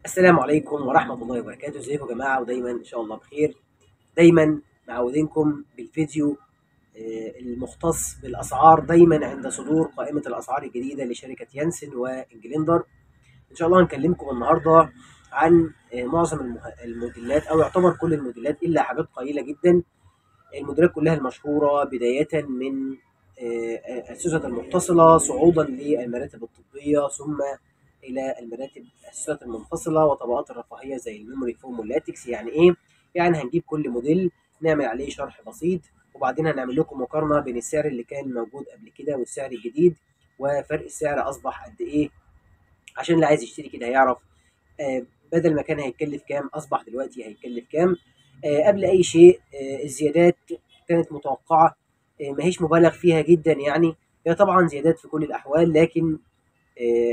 السلام عليكم ورحمة الله وبركاته. ازيكم يا جماعة؟ ودايما ان شاء الله بخير. دايما معودينكم بالفيديو المختص بالاسعار دايما عند صدور قائمة الاسعار الجديدة لشركة يانسن وانجلندر. ان شاء الله هنكلمكم النهاردة عن معظم الموديلات، او يعتبر كل الموديلات الا حاجات قليلة جدا. الموديلات كلها المشهورة بداية من السوست المتصلة صعودا للمراتب الطبية، ثم إلى المراتب السوست المنفصلة وطبقات الرفاهية زي الميموري فوم واللاتكس. يعني إيه؟ يعني هنجيب كل موديل نعمل عليه شرح بسيط، وبعدين هنعمل لكم مقارنة بين السعر اللي كان موجود قبل كده والسعر الجديد، وفرق السعر أصبح قد إيه، عشان اللي عايز يشتري كده هيعرف بدل ما كان هيتكلف كام أصبح دلوقتي هيتكلف كام. قبل أي شيء الزيادات كانت متوقعة، ما هيش مبالغ فيها جدا. يعني هي طبعا زيادات في كل الأحوال، لكن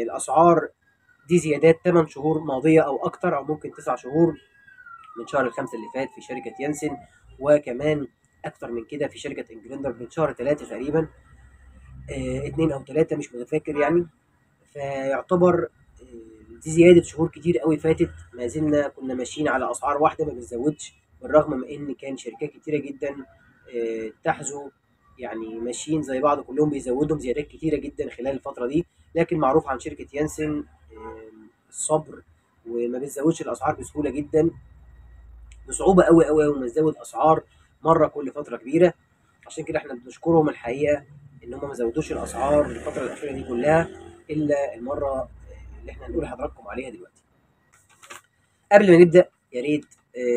الأسعار دي زيادات 8 شهور ماضية أو أكتر، أو ممكن 9 شهور من شهر الخمسة اللي فات في شركة يانسن، وكمان أكتر من كده في شركة انجلندر من شهر 3 تقريبا، 2 أو 3 مش متذكر يعني. فيعتبر دي زيادة شهور كتير قوي فاتت. ما زلنا كنا ماشيين على أسعار واحدة ما بنزودش، بالرغم من إن كان شركات كتيرة جدا تحذو، يعني ماشيين زي بعض كلهم بيزودوا زيادات كتيرة جدا خلال الفترة دي. لكن معروف عن شركة يانسن الصبر، وما بتزودش الأسعار بسهولة جدا، بصعوبة قوي قوي قوي ما تزود أسعار مرة كل فترة كبيرة. عشان كده احنا بنشكرهم الحقيقة ان هم ما زودوش الاسعار الفترة الأخيرة دي كلها الا المرة اللي احنا هنقول لحضراتكم عليها دلوقتي. قبل ما نبدأ يا ريت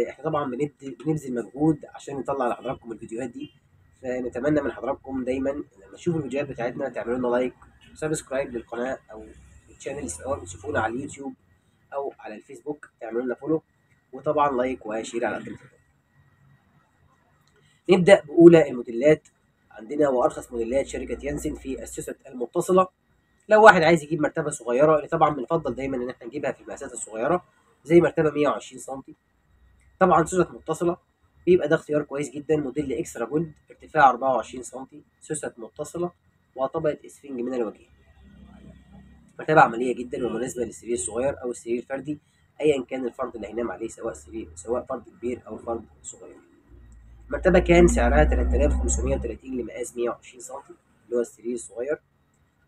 احنا طبعا بنبذل مجهود عشان نطلع لحضراتكم الفيديوهات دي، فنتمنى من حضراتكم دايما لما تشوفوا الفيديوهات بتاعتنا تعملوا لنا لايك وسبسكرايب للقناة او الشانل، سواء بتشوفونا على اليوتيوب او على الفيسبوك تعملوا لنا فولو، وطبعا لايك وشير على قد ما تقدروا. نبدأ بأولى الموديلات عندنا وأرخص موديلات شركة يانسن في السوست المتصلة. لو واحد عايز يجيب مرتبة صغيرة، اللي طبعا بنفضل دايما إن احنا نجيبها في المقاسات الصغيرة زي مرتبة 120 سم، طبعا سوست متصلة، بيبقى ده اختيار كويس جدا. موديل اكسترا جولد، ارتفاع 24 سم، سوست متصلة وطبقة اسفنج من الوجهين. مرتبة عملية جدا ومناسبة للسرير الصغير أو السرير الفردي، أيا كان الفرد اللي هينام عليه، سواء فرد كبير أو فرد صغير. المرتبة كان سعرها 3530 لمقاس 120 سم اللي هو السرير الصغير،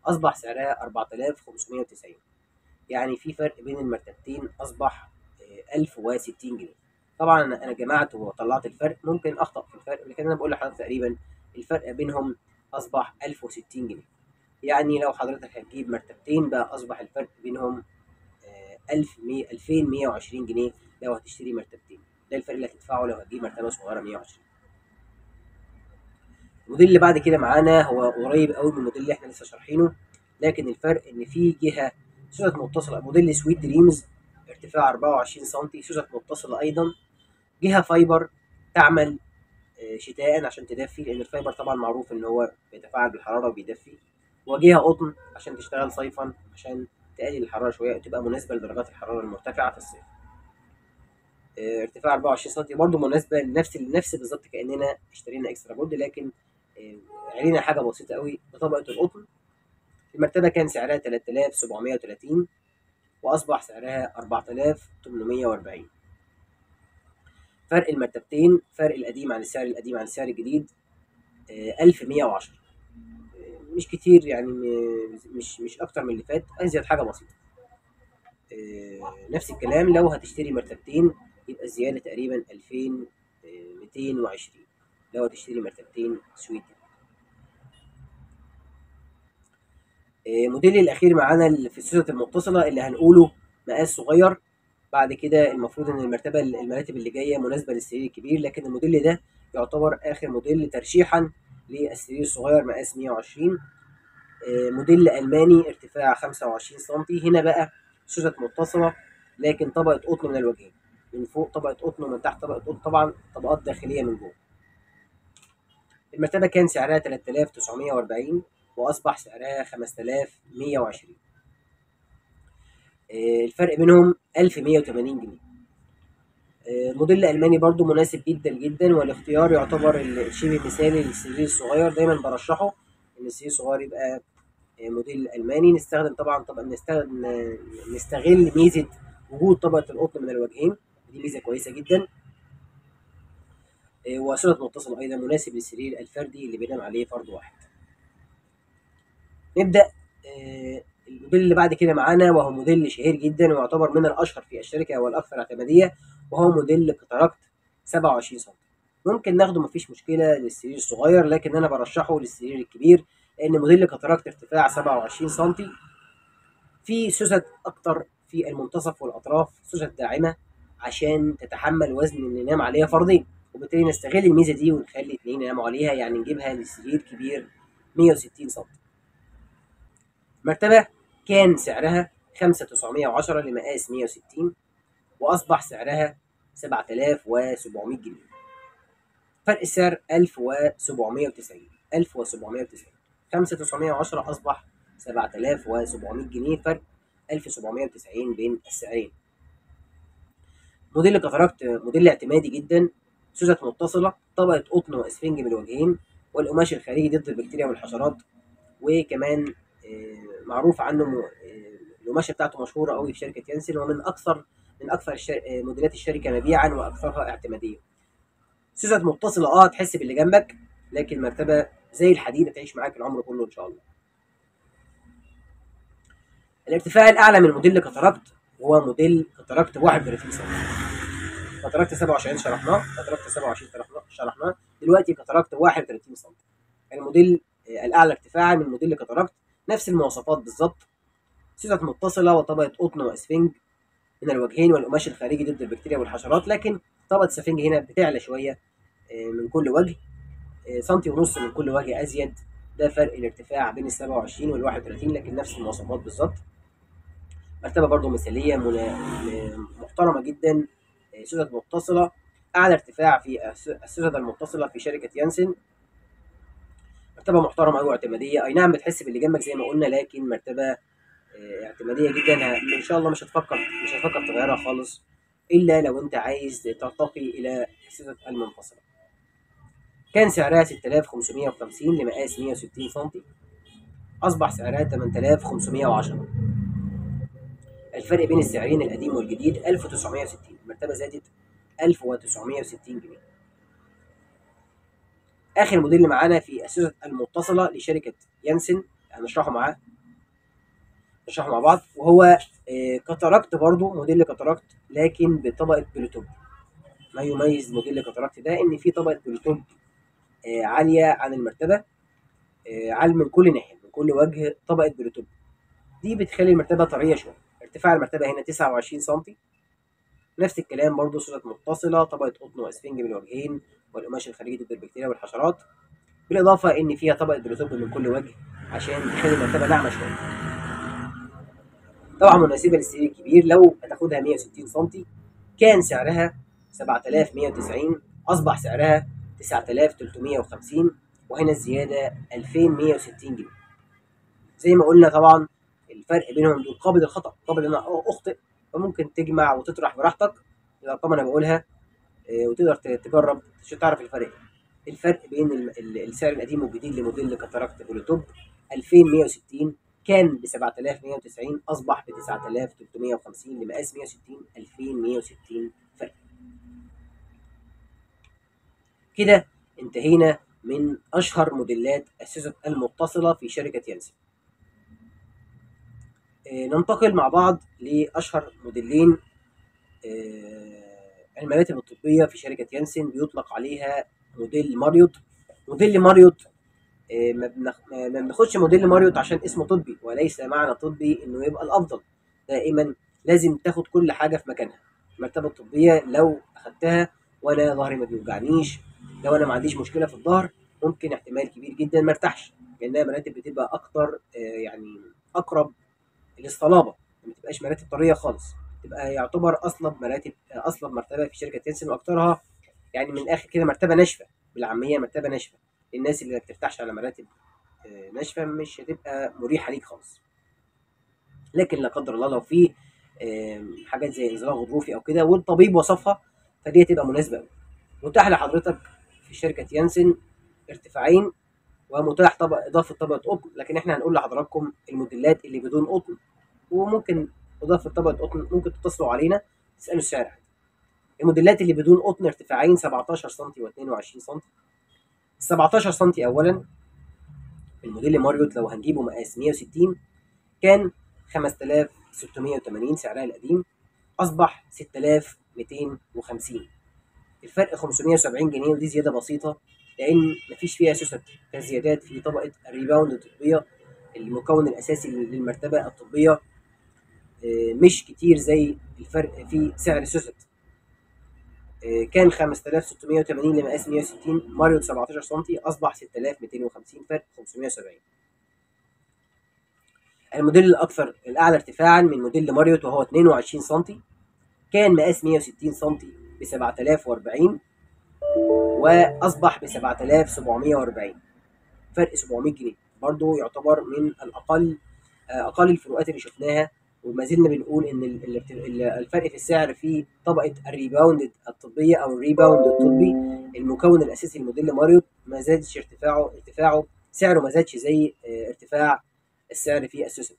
أصبح سعرها 4590. يعني في فرق بين المرتبتين، أصبح 1060 جنيه. طبعا أنا جمعت وطلعت الفرق، ممكن أخطأ في الفرق، لكن أنا بقول لحضرتك تقريبا الفرق بينهم أصبح 1060 جنيه. يعني لو حضرتك هتجيب مرتبتين بقى أصبح الفرق بينهم 2120 جنيه لو هتشتري مرتبتين. ده الفرق اللي هتدفعه لو هتجيب مرتبة صغيرة 120. الموديل اللي بعد كده معانا هو قريب قوي من الموديل اللي احنا لسه شارحينه، لكن الفرق ان في جهه سوست متصله، موديل سويت دريمز، ارتفاع 24 سم، سوست متصله ايضا، جهه فايبر تعمل شتاء عشان تدفي، لان الفايبر طبعا معروف ان هو بيتفاعل بالحراره وبيدفي، وجهه قطن عشان تشتغل صيفا عشان تقلل الحراره شويه وتبقى مناسبه لدرجات الحراره المرتفعه في الصيف. ارتفاع 24 سم برضه مناسبه لنفس بالظبط كاننا اشترينا اكسترا جولد، لكن علينا حاجه بسيطه قوي بطبقه القطن. المرتبه كان سعرها 3730 واصبح سعرها 4840. فرق المرتبتين، فرق القديم عن السعر القديم عن السعر الجديد 1110. مش كتير يعني، مش اكتر من اللي فات، ازيد حاجه بسيطه. نفس الكلام لو هتشتري مرتبتين يبقى الزياده تقريبا 2220 لو هتشتري مرتبتين سويت. موديل الاخير معانا اللي في السوست المتصله اللي هنقوله مقاس صغير. بعد كده المفروض ان المراتب اللي جايه مناسبه للسرير الكبير، لكن الموديل ده يعتبر اخر موديل ترشيحا للسرير الصغير مقاس 120. موديل الماني، ارتفاع 25 سم. هنا بقى سوست متصله لكن طبقه قطن من الوجهين، من فوق طبقه قطن ومن تحت طبقه قطن، طبعا طبقات داخليه من جوه. المرتبه كان سعرها 3940 واصبح سعرها 5120. الفرق بينهم 1180 جنيه. موديل ألماني برضو مناسب جدا جدا، والاختيار يعتبر الشبه مثالي للسرير الصغير. دايما برشحه ان السرير الصغير يبقى موديل ألماني. نستخدم طبعا نستغل ميزة وجود طبقه القطن من الوجهين، دي ميزه كويسه جدا. وسدد متصل ايضا مناسب للسرير الفردي اللي بينام عليه فرد واحد. نبدا الموديل اللي بعد كده معانا، وهو موديل شهير جدا ويعتبر من الاشهر في الشركه والاكثر اعتماديه، وهو موديل كاتاراكت 27 سم. ممكن ناخده مفيش مشكله للسرير الصغير، لكن انا برشحه للسرير الكبير، لان موديل كاتاراكت ارتفاع 27 سم، في سوست اكتر في المنتصف والاطراف، سوست داعمه عشان تتحمل وزن اللي ينام عليها فردين، وبالتالي نستغل الميزه دي ونخلي اتنين يناموا عليها، يعني نجيبها لسرير كبير 160 سم. مرتبة كان سعرها 5910 لمقاس 160، وأصبح سعرها 7700 جنيه. فرق السعر 1790 1790. 5910 أصبح 7700 جنيه، فرق 1790 بين السعرين. موديل كاتاراكت موديل اعتمادي جدا، سوست متصلة، طبقة قطن واسفنج من الوجهين، والقماش الخارجي ضد البكتيريا والحشرات، وكمان معروف عنه القماشه بتاعته مشهوره قوي في شركه يانسن، ومن اكثر موديلات الشركه مبيعا واكثرها اعتماديه. سوست متصله تحس باللي جنبك، لكن مرتبه زي الحديد تعيش معاك العمر كله ان شاء الله. الارتفاع الاعلى من موديل كاتاراكت هو موديل كاتاراكت 31 سم. كاتاراكت 27 شرحناه، كاتاراكت 27 شرحناه، دلوقتي كاتاراكت 31 سم. الموديل الاعلى ارتفاعا من موديل كاتاراكت، نفس المواصفات بالظبط، سوست متصله وطبقه قطن واسفنج من الوجهين، والقماش الخارجي ضد البكتيريا والحشرات، لكن طبقه السفنج هنا بتعلى شويه من كل وجه، سنتي ونص من كل وجه ازيد. ده فرق الارتفاع بين ال 27 وال 31، لكن نفس المواصفات بالظبط. مرتبه برضو مثاليه محترمه جدا، سوست متصله، اعلى ارتفاع في السوست المتصله في شركه يانسن. مرتبه محترمه قوي واعتماديه، اي نعم بتحس باللي جنبك زي ما قلنا، لكن مرتبه اعتماديه جدا، ان شاء الله مش هتفكر تغيرها خالص، الا لو انت عايز ترتقي الى السوست المنفصله. كان سعرها 6550 لمقاس 160 سم، اصبح سعرها 8510. الفرق بين السعرين القديم والجديد 1960، المرتبه زادت 1960 جنيه. اخر موديل اللي معانا في السوست المتصله لشركه يانسن هنشرحه مع بعض، وهو كاتاراكت برضو، موديل كاتاراكت لكن بطبقه بلوتوب. ما يميز موديل كاتاراكت ده ان في طبقه بلوتوب عاليه عن المرتبه، عالي من كل ناحيه، من كل وجه طبقه بلوتوب، دي بتخلي المرتبه طريه شويه. ارتفاع المرتبه هنا 29 سم، نفس الكلام برضو، سوست متصله، طبقه قطن واسفنج من الوجهين، والقماش الخارجي ضد البكتيريا والحشرات، بالاضافه ان فيها طبقه بلوتوب من كل وجه عشان تخلي المرتبه ناعمه شويه. طبعا مناسبه للسرير الكبير، لو هتاخدها 160 سم كان سعرها 7190، اصبح سعرها 9350، وهنا الزياده 2160 جنيه. زي ما قلنا طبعا الفرق بينهم دول قابل للخطا، قابل ان انا اخطئ، فممكن تجمع وتطرح براحتك الارقام انا بقولها، وتقدر تجرب عشان تعرف الفرق. الفرق بين السعر القديم والجديد لموديل كاتاراكت بلوتوب 2160، كان ب 7190، اصبح ب 9350 لمقاس 160، 2160 فرق. كده انتهينا من اشهر موديلات السوست المتصله في شركه يانسن. ننتقل مع بعض لاشهر موديلين المراتب الطبيه في شركه يانسن، بيطلق عليها موديل ماريوت. موديل ماريوت ما بناخدش موديل ماريوت عشان اسمه طبي، وليس معنى طبي انه يبقى الافضل، دائما لازم تاخد كل حاجه في مكانها. المرتبه الطبيه لو اخدتها وانا ظهري ما بيوجعنيش، لو انا ما عنديش مشكله في الظهر، ممكن احتمال كبير جدا ما ارتاحش، لانها مراتب بتبقى اكتر يعني اقرب للصلابه، ما بتبقاش مراتب طريه خالص، تبقى يعتبر اصلب مرتبه في شركه تنسن، واكترها يعني من الاخر كده مرتبه ناشفه، بالعاميه مرتبه ناشفه. الناس اللي ما بترتاحش على مراتب ناشفه مش هتبقى مريحه ليك خالص. لكن لا قدر الله لو في حاجات زي انزلاق غضروفي او كده والطبيب وصفها، فدي هتبقى مناسبه قوي. متاح لحضرتك في شركه يانسن ارتفاعين، ومتاح اضافه طبقه قطن، لكن احنا هنقول لحضراتكم الموديلات اللي بدون قطن، وممكن اضافه طبقه قطن ممكن تتصلوا علينا تسالوا السعر عادي. الموديلات اللي بدون قطن ارتفاعين 17 سم و22 سم. ال 17 سم اولا الموديل ماريوت لو هنجيبه مقاس 160 كان 5680 سعرها القديم، اصبح 6250. الفرق 570 جنيه، ودي زياده بسيطه لان مفيش فيها سوست كزيادات في طبقه الريباوند الطبيه. المكون الاساسي للمرتبه الطبيه مش كتير زي الفرق في سعر السوست. كان 5680 لمقاس 160 ماريوت 17 سم، اصبح 6250، فرق 570. الموديل الاعلى ارتفاعا من موديل ماريوت وهو 22 سم، كان مقاس 160 سم ب 7040 واصبح ب 7740، فرق 700 جنيه. برضو يعتبر من اقل الفروقات اللي شفناها. وما زلنا بنقول ان الفرق في السعر في طبقه الريباوند الطبيه او الريباوند الطبي. المكون الاساسي لموديل ماريوت ما زادش ارتفاعه سعره ما زادش زي ارتفاع السعر في السوست.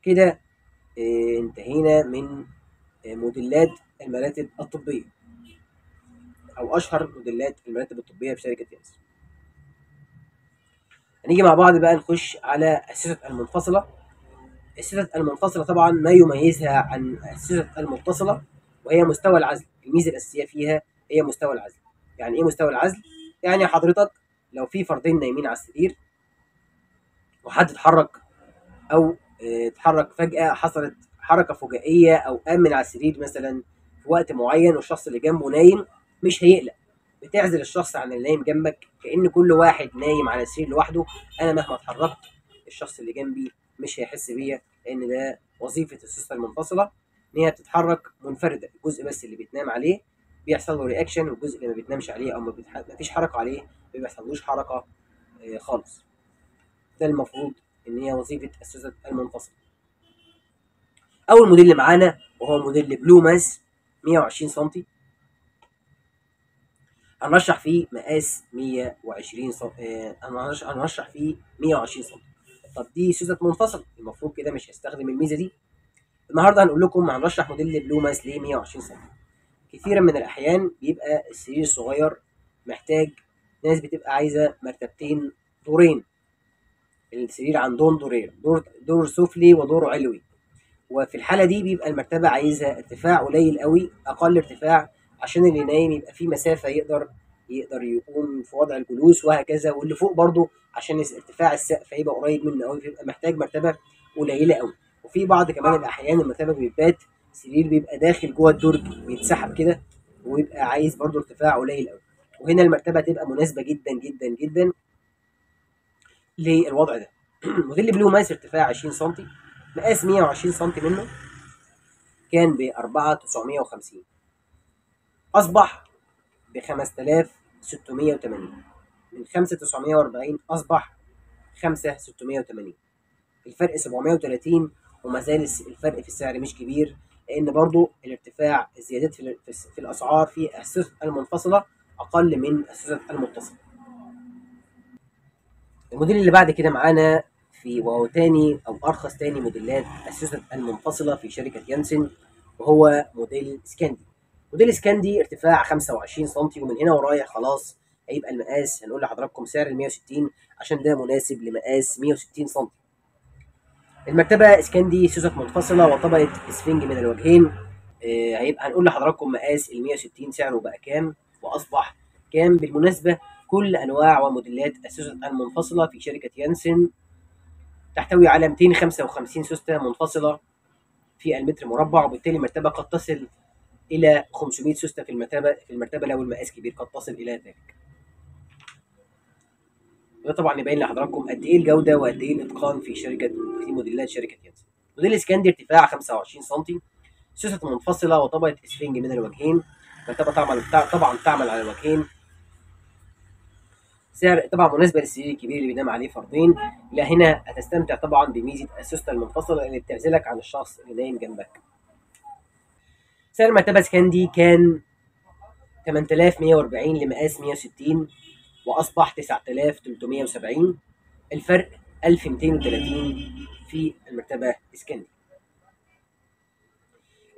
كده انتهينا من موديلات المراتب الطبيه او اشهر موديلات المراتب الطبيه في شركه يانس. هنيجي مع بعض بقى نخش على السوست المنفصله. السوست المنفصله طبعا ما يميزها عن السوست المتصله وهي مستوى العزل. الميزه الاساسيه فيها هي مستوى العزل. يعني ايه مستوى العزل؟ يعني حضرتك لو في فردين نايمين على السرير وحد اتحرك او اتحرك فجاه، حصلت حركه فجائيه او قام من على السرير مثلا في وقت معين والشخص اللي جنبه نايم، مش هيقلق. بتعزل الشخص عن اللي نايم جنبك كأن كل واحد نايم على السرير لوحده. انا مهما اتحركت الشخص اللي جنبي مش هيحس بيا، لان ده وظيفه السوست المنفصله ان هي بتتحرك منفرده. الجزء بس اللي بتنام عليه بيحصل له رياكشن، والجزء اللي ما بتنامش عليه او ما فيش حركه عليه ما بيحصلوش حركه خالص. ده المفروض ان هي وظيفه السوست المنفصل. اول موديل اللي معانا وهو موديل بلو ماس 120 سم، هنرشح فيه مقاس 120 سم. هنرشح فيه 120 سم. طب دي سوست منفصل، المفروض كده مش هستخدم الميزه دي. النهارده هنقول لكم هنرشح موديل بلو ماس ليه 120 سم. كثيرا من الاحيان بيبقى السرير الصغير محتاج، ناس بتبقى عايزه مرتبتين دورين. السرير عندهم دورين، دور سفلي ودور علوي. وفي الحاله دي بيبقى المرتبه عايزه ارتفاع قليل قوي، اقل ارتفاع، عشان اللي نايم يبقى في مسافه يقدر يقوم في وضع الجلوس وهكذا، واللي فوق برضه عشان ارتفاع السقف هيبقى قريب منه قوي، فيبقى محتاج مرتبه قليله قوي. وفي بعض كمان الاحيان المرتبه بيبات سرير بيبقى داخل جوه الدرج بيتسحب كده ويبقى عايز برضه ارتفاع قليل قوي، وهنا المرتبه تبقى مناسبه جدا جدا جدا للوضع ده. موديل بلو ماس ارتفاع 20 سم، مقاس 120 سم منه كان ب 4950، اصبح ب 5680. من 5940 اصبح 5680، الفرق 730. وما زال الفرق في السعر مش كبير، لان برضو الارتفاع الزيادات في الاسعار في السوست المنفصله اقل من السوست المتصله. الموديل اللي بعد كده معانا وهو تاني او ارخص تاني موديلات السوست المنفصله في شركه يانسن، وهو موديل سكاندي. موديل سكاندي ارتفاع 25 سم، ومن هنا ورايح خلاص هيبقى المقاس هنقول لحضراتكم سعر ال 160 عشان ده مناسب لمقاس 160 سم. المرتبه سكاندي سوست منفصله وطبقه اسفنج من الوجهين. هيبقى هنقول لحضراتكم مقاس ال 160 سعره بقى كام واصبح كام. بالمناسبه كل انواع وموديلات السوست المنفصله في شركه يانسن تحتوي على 255 سوسته منفصله في المتر مربع، وبالتالي المرتبه قد تصل الى 500 سوسته في المرتبه لو المقاس كبير قد تصل الى ذلك. وده طبعا يبين لحضراتكم قد ايه الجوده وقد ايه الاتقان في موديلات شركه يانسن. موديل اسكاندي ارتفاع 25 سم، سوسته منفصله وطبقه اسفنج من الوجهين. مرتبه طبعا تعمل على الوجهين. سعر طبعا مناسبه للسرير الكبير اللي بينام عليه فردين. لا هنا هتستمتع طبعا بميزه السوسته المنفصله اللي بتعزلك عن الشخص اللي نايم جنبك. سعر المرتبه سكاندي كان 8140 لمقاس 160 واصبح 9370، الفرق 1230 في المرتبه سكاندي.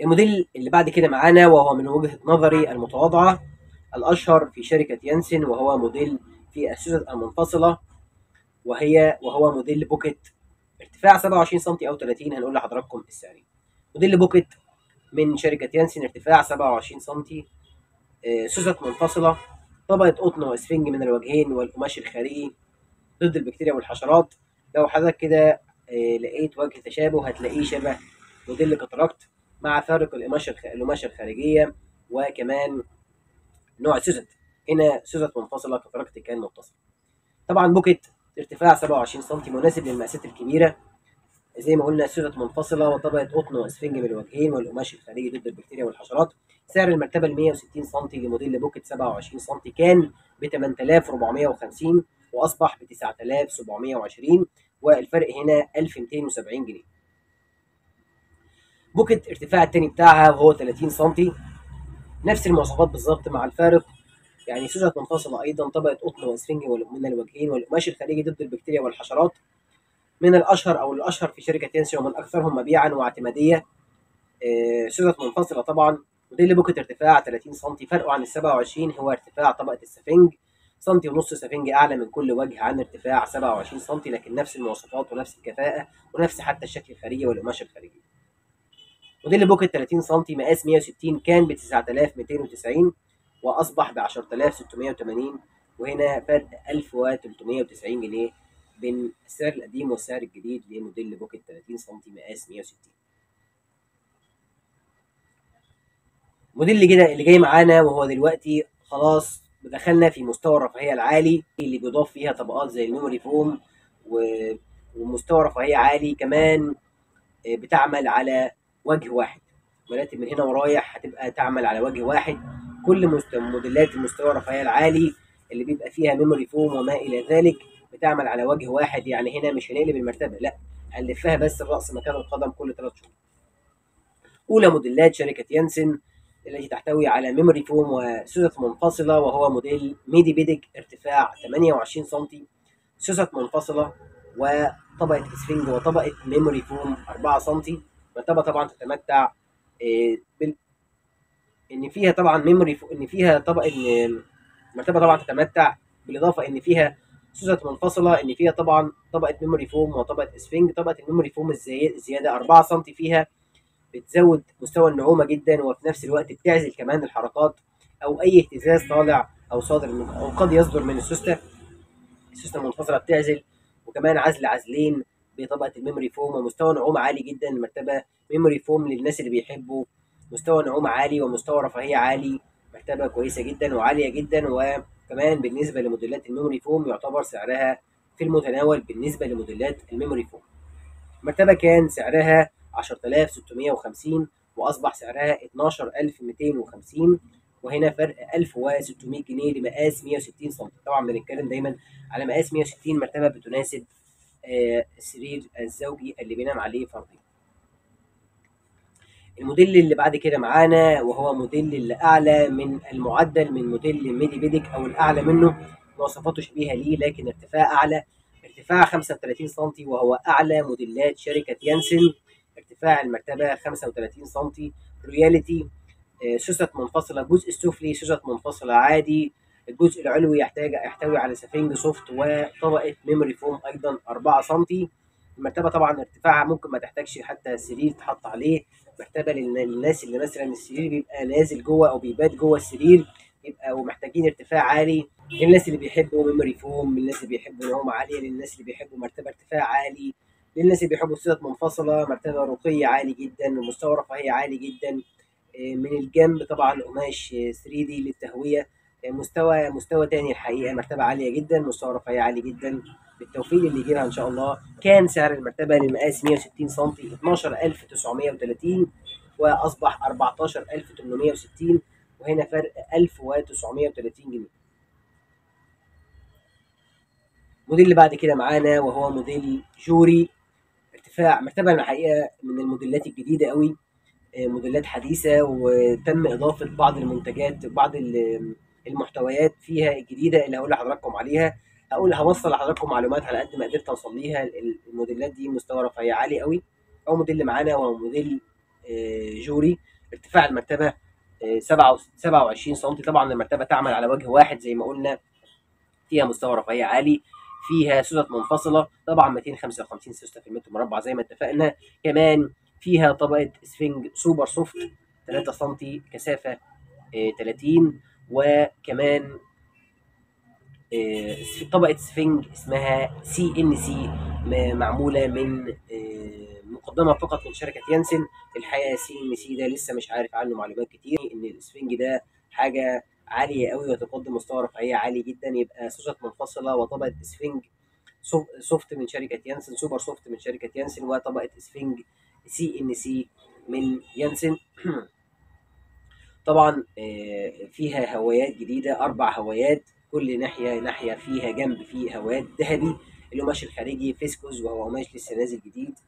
الموديل اللي بعد كده معانا وهو من وجهة نظري المتواضعة الأشهر في شركة يانسن، وهو موديل في السوست المنفصلة، وهو موديل بوكيت ارتفاع 27 سم أو 30. هنقول لحضراتكم السعرين. موديل بوكيت من شركة يانسن ارتفاع 27 سم، سوست منفصلة، طبقة قطن واسفنج من الوجهين والقماش الخارجي ضد البكتيريا والحشرات. لو حضرتك كده لقيت وجه تشابه هتلاقيه شبه موديل كاتاراكت مع فارق القماشة الخارجية، وكمان نوع سوست. هنا سوست منفصلة، كاتاراكت كان متصل. طبعا بوكيت ارتفاع 27 سم مناسب للمقاسات الكبيرة، زي ما قلنا سوست منفصلة وطبقة قطن واسفنج من الوجهين والقماش الخارجي ضد البكتيريا والحشرات. سعر المرتبة ال 160 سم لموديل بوكيت 27 سم كان ب 8450 واصبح ب 9720، والفرق هنا 1270 جنيه. بوكيت ارتفاع التاني بتاعها وهو 30 سم، نفس المواصفات بالظبط مع الفارق، يعني سوست منفصلة أيضا، طبقة قطن واسفنج من الوجهين والقماش الخارجي ضد البكتيريا والحشرات، من الأشهر في شركة يانسن ومن أكثرهم مبيعا واعتمادية. سوست منفصلة طبعا. موديل بوكيت ارتفاع 30 سم، فرقه عن ال 27 هو ارتفاع طبقة السفنج، سنتي ونص سفنج أعلى من كل وجه عن ارتفاع 27 سم، لكن نفس المواصفات ونفس الكفاءة ونفس حتى الشكل الخارجي والقماش الخارجي. موديل بوكيت 30 سم مقاس 160 كان ب 9290 واصبح ب 10680، وهنا فرق 1390 جنيه بين السعر القديم والسعر الجديد لموديل بوكيت 30 سم مقاس 160. الموديل اللي جاي معانا وهو دلوقتي خلاص دخلنا في مستوى الرفاهيه العالي اللي بيضاف فيها طبقات زي الميموري فوم ومستوى رفاهيه عالي كمان، بتعمل على وجه واحد. مراتب من هنا ورايح هتبقى تعمل على وجه واحد. كل موديلات المستوى الرفاهيه العالي اللي بيبقى فيها ميموري فوم وما الى ذلك بتعمل على وجه واحد، يعني هنا مش هنقلب المرتبه، لا هنلفها بس الراس مكان القدم كل 3 شهور. اولى موديلات شركه يانسن التي تحتوي على ميموري فوم وسوست منفصله، وهو موديل ميدي بيدك ارتفاع 28 سم، سوست منفصله وطبقه اسفنج وطبقه ميموري فوم 4 سم. مرتبه طبعا تتمتع ان فيها طبعا ان فيها طبقه ان مرتبه طبعا تتمتع بالاضافه ان فيها سوست منفصله، ان فيها طبعا طبقه ميموري فوم وطبقه اسفنج. طبقه الميموري فوم الزياده 4 سم فيها بتزود مستوى النعومه جدا، وفي نفس الوقت بتعزل كمان الحركات او اي اهتزاز طالع او صادر او قد يصدر من السوسته المنفصله بتعزل، وكمان عزلين بطبقه الميموري فوم ومستوى نعومه عالي جدا. المرتبه ميموري فوم للناس اللي بيحبوا مستوى نعومه عالي ومستوى رفاهيه عالي، مرتبه كويسه جدا وعاليه جدا، وكمان بالنسبه لموديلات الميموري فوم يعتبر سعرها في المتناول بالنسبه لموديلات الميموري فوم. المرتبه كان سعرها 10650 واصبح سعرها 12250، وهنا فرق 1600 جنيه لمقاس 160 سم. طبعا بنتكلم دايما على مقاس 160 مرتبه بتناسب السرير الزوجي اللي بينام عليه فردين. الموديل اللي بعد كده معانا وهو موديل اللي اعلى من المعدل من موديل ميدي بيدك او الاعلى منه، مواصفاته شبيهه ليه لكن ارتفاع اعلى، ارتفاع 35 سم، وهو اعلى موديلات شركه يانسن. ارتفاع المرتبه 35 سم، رويالتي، سوست منفصله، الجزء السفلي سوست منفصله عادي، الجزء العلوي يحتوي على سفنج سوفت وطبقه ميموري فوم ايضا 4 سم. المرتبه طبعا ارتفاعها ممكن ما تحتاجش حتى سرير تحط عليه، مرتبه للناس اللي مثلا السرير بيبقى نازل جوه او بيبات جوه السرير يبقى ومحتاجين ارتفاع عالي، للناس اللي بيحبوا ميموري فوم، للناس اللي بيحبوا نعومه عاليه، للناس اللي بيحبوا مرتبه ارتفاع عالي، للناس اللي بيحبوا سوست منفصله مرتبه رقي عالي جدا ومستوى رفاهيه عالي جدا. من الجنب طبعا قماش 3 دي للتهويه، مستوى تاني الحقيقه، مرتبه عاليه جدا، مستوى رفاهيه عالي جدا بالتوفيق اللي يجيبها ان شاء الله. كان سعر المرتبه للمقاس 160 سم 12930 واصبح 14860، وهنا فرق 1930 جنيه. الموديل اللي بعد كده معانا وهو موديل جوري، ارتفاع مرتبه الحقيقه من الموديلات الجديده قوي، موديلات حديثه وتم اضافه بعض المنتجات بعض المحتويات فيها الجديده اللي هقول لحضراتكم عليها. هوصل لحضراتكم معلومات على قد ما قدرت اوصل ليها. الموديلات دي مستوى رفاهيه عالي قوي. اول موديل اللي معانا هو موديل جوري، ارتفاع المرتبه 27 سم. طبعا المرتبه تعمل على وجه واحد زي ما قلنا، فيها مستوى رفاهيه عالي، فيها سوست منفصله، طبعا 255 سوسته في المتر مربع زي ما اتفقنا. كمان فيها طبقه اسفنج سوبر سوفت 3 سم كثافه 30، وكمان طبقه اسفنج اسمها CNC معموله من مقدمه فقط من شركه يانسن. الحقيقه CNC ده لسه مش عارف عنه معلومات كتير، ان الاسفنج ده حاجه عاليه قوي وتقدم مستوى رفاهيه عالي جدا. يبقى سوست منفصله وطبقه اسفنج سوفت من شركه يانسن، سوبر سوفت من شركه يانسن، وطبقه اسفنج CNC من يانسن. طبعا فيها هوايات جديده، 4 هوايات، كل ناحيه فيها جنب فيه هوايات ذهبي. القماش الخارجي فيسكوز، وهو قماش لسه نازل جديد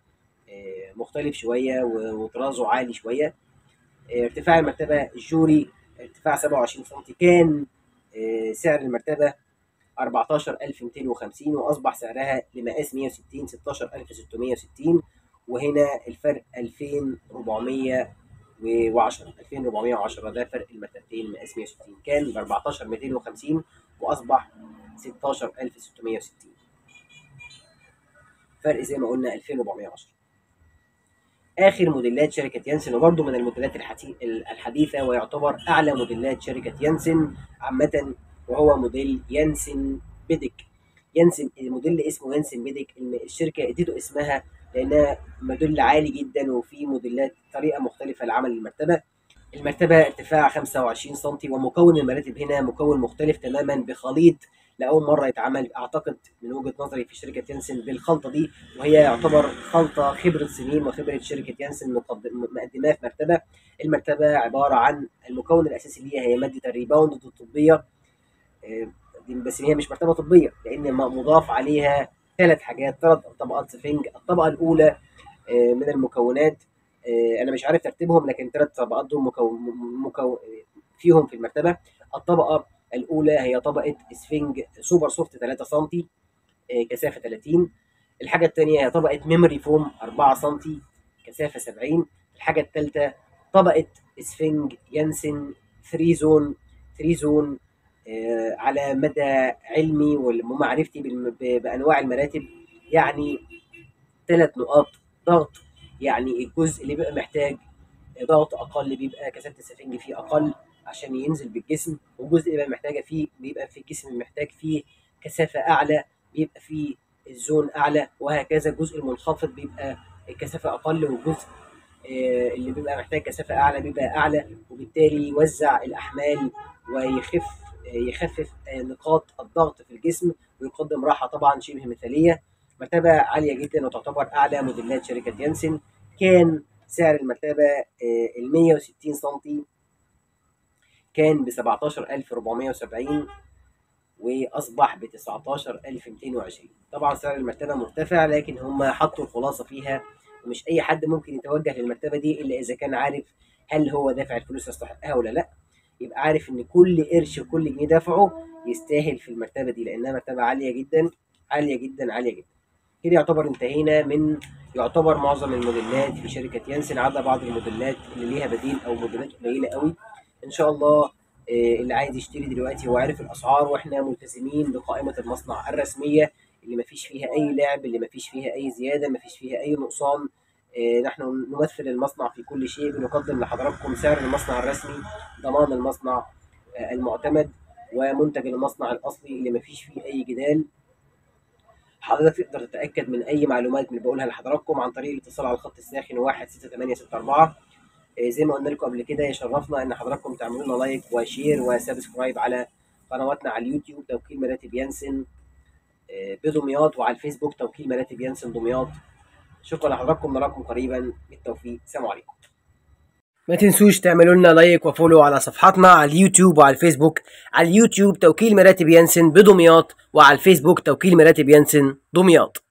مختلف شويه وطرازه عالي شويه. ارتفاع المرتبه الجوري ارتفاع 27 سم. كان سعر المرتبه 14250 واصبح سعرها لمقاس 160 16660، وهنا الفرق 2410 ده فرق المرتبتين. مقاس 160 كان ب 14250 واصبح 16660، فرق زي ما قلنا 2410. اخر موديلات شركه يانسن، وبرده من الموديلات الحديثه، ويعتبر اعلى موديلات شركه يانسن عامه، وهو موديل يانسن بيدك. يانسن الموديل اسمه يانسن بيدك، الشركه اديته اسمها لانها موديل عالي جدا، وفي موديلات طريقه مختلفه لعمل المرتبه. المرتبه ارتفاع 25 سم، ومكون المراتب هنا مكون مختلف تماما بخليط لاول مره يتعمل اعتقد من وجهه نظري في شركه يانسن بالخلطه دي، وهي يعتبر خلطه خبره سنين وخبره شركه يانسن مقدماها في مرتبه. المرتبه عباره عن المكون الاساسي ليها هي ماده الريباوند الطبيه، بس هي مش مرتبه طبيه لان مضاف عليها 3 حاجات، 3 طبقات سفنج. الطبقه الاولى من المكونات انا مش عارف ترتيبهم، لكن 3 طبقات دول فيهم في المرتبه. الطبقه الاولى هي طبقه اسفنج سوبر سوفت 3 سم كثافه 30. الحاجه الثانيه هي طبقه ميموري فوم 4 سم كثافه 70. الحاجه الثالثه طبقه اسفنج يانسن 3 زون على مدى علمي ومعرفتي بانواع المراتب، يعني 3 نقاط ضغط. يعني الجزء اللي بيبقى محتاج ضغط اقل بيبقى كثافه السفنج فيه اقل عشان ينزل بالجسم، والجزء اللي بيبقى في الجسم محتاج فيه كثافه اعلى بيبقى فيه الزون اعلى، وهكذا. الجزء المنخفض بيبقى الكثافه اقل، والجزء اللي بيبقى محتاج كثافه اعلى بيبقى اعلى، وبالتالي يوزع الاحمال ويخفف نقاط الضغط في الجسم ويقدم راحه طبعا شبه مثاليه. مرتبه عاليه جدا وتعتبر اعلى موديلات شركه يانسن. كان سعر المرتبه ال 160 سم كان ب 17470 واصبح ب 19220. طبعا سعر المرتبه مرتفع، لكن هم حطوا الخلاصه فيها، ومش اي حد ممكن يتوجه للمرتبه دي الا اذا كان عارف هل هو دافع الفلوس يستحقها ولا لا. يبقى عارف ان كل قرش وكل جنيه دافعه يستاهل في المرتبه دي، لانها مرتبه عاليه جدا عاليه جدا عاليه جدا. كده يعتبر انتهينا من يعتبر معظم الموديلات في شركه يانسن، عدا بعض الموديلات اللي ليها بديل او موديلات قليله قوي. ان شاء الله اللي عايز يشتري دلوقتي هو عارف الاسعار، واحنا ملتزمين بقائمه المصنع الرسميه اللي مفيش فيها اي لعب، اللي مفيش فيها اي زياده، مفيش فيها اي نقصان. نحن نمثل المصنع في كل شيء، بنقدم لحضراتكم سعر المصنع الرسمي، ضمان المصنع المعتمد، ومنتج المصنع الاصلي اللي مفيش فيه اي جدال. حضرتك تقدر تتاكد من اي معلومات من اللي بقولها لحضراتكم عن طريق الاتصال على الخط الساخن 16864. زي ما قلنا لكم قبل كده، يشرفنا ان حضراتكم تعملوا لنا لايك وشير وسبسكرايب على قنواتنا على اليوتيوب توكيل مراتب يانسن بدمياط، وعلى الفيسبوك توكيل مراتب يانسن دمياط. شكرا لحضراتكم، نراكم قريبا بالتوفيق، سلام عليكم. ما تنسوش تعملوا لنا لايك وفولو على صفحاتنا على اليوتيوب وعلى الفيسبوك. على اليوتيوب توكيل مراتب يانسن بدمياط، وعلى الفيسبوك توكيل مراتب يانسن دمياط.